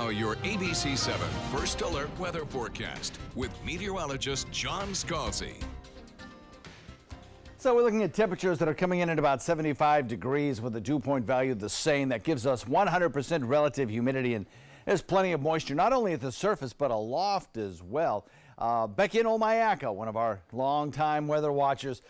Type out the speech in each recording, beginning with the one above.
Now, your ABC 7 First Alert Weather Forecast with meteorologist John Scalzi. So we're looking at temperatures that are coming in at about 75 degrees with a dew point value the same. That gives us 100% relative humidity, and there's plenty of moisture, not only at the surface, but aloft as well. Becky Olmayaka, one of our longtime weather watchers,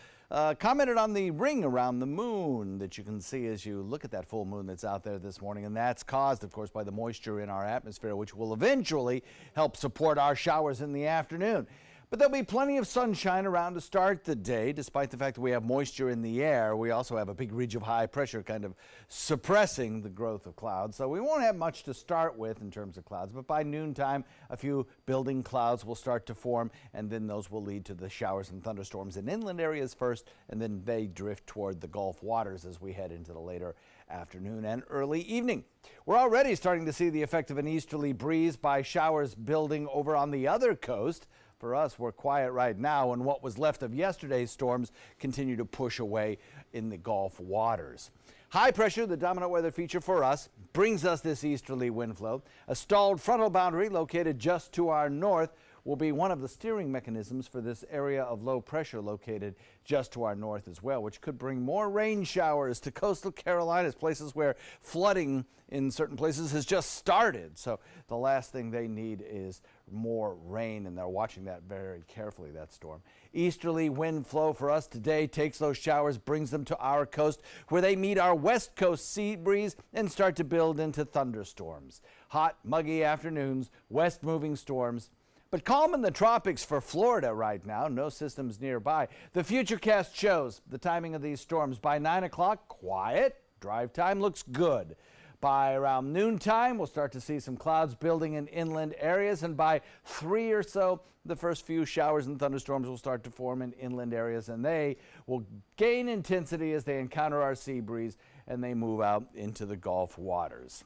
commented on the ring around the moon that you can see as you look at that full moon that's out there this morning. And that's caused, of course, by the moisture in our atmosphere, which will eventually help support our showers in the afternoon. But there'll be plenty of sunshine around to start the day, despite the fact that we have moisture in the air. We also have a big ridge of high pressure kind of suppressing the growth of clouds. So we won't have much to start with in terms of clouds, but by noontime, a few building clouds will start to form, and then those will lead to the showers and thunderstorms in inland areas first, and then they drift toward the Gulf waters as we head into the later afternoon and early evening. We're already starting to see the effect of an easterly breeze by showers building over on the other coast. For us, we're quiet right now, and what was left of yesterday's storms continue to push away in the Gulf waters. High pressure, the dominant weather feature for us, brings us this easterly wind flow. A stalled frontal boundary located just to our north will be one of the steering mechanisms for this area of low pressure located just to our north as well, which could bring more rain showers to coastal Carolinas, places where flooding in certain places has just started. So the last thing they need is more rain, and they're watching that very carefully, that storm. Easterly wind flow for us today takes those showers, brings them to our coast, where they meet our west coast sea breeze and start to build into thunderstorms. Hot, muggy afternoons, west moving storms. But calm in the tropics for Florida right now. No systems nearby. The Futurecast shows the timing of these storms. By 9 o'clock, quiet. Drive time looks good. By around noontime, we'll start to see some clouds building in inland areas. And by 3 or so, the first few showers and thunderstorms will start to form in inland areas. And they will gain intensity as they encounter our sea breeze and they move out into the Gulf waters.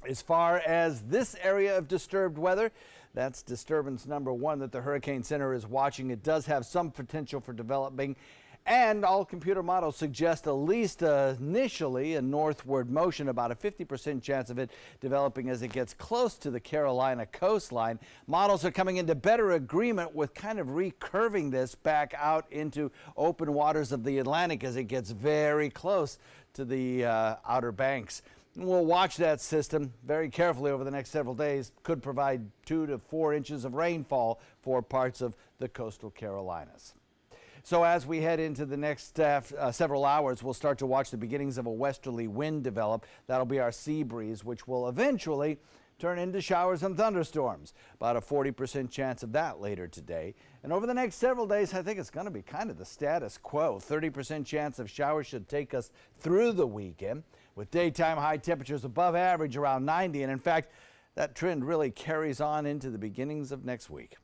As far as this area of disturbed weather, that's disturbance number one that the Hurricane Center is watching. It does have some potential for developing, and all computer models suggest, at least initially, a northward motion, about a 50% chance of it developing as it gets close to the Carolina coastline. Models are coming into better agreement with kind of recurving this back out into open waters of the Atlantic as it gets very close to the Outer Banks. We'll watch that system very carefully over the next several days. Could provide 2 to 4 inches of rainfall for parts of the coastal Carolinas. So as we head into the next several hours, we'll start to watch the beginnings of a westerly wind develop. That'll be our sea breeze, which will eventually turn into showers and thunderstorms. About a 40% chance of that later today. And over the next several days, I think it's going to be kind of the status quo. 30% chance of showers should take us through the weekend, with daytime high temperatures above average around 90. And in fact, that trend really carries on into the beginnings of next week.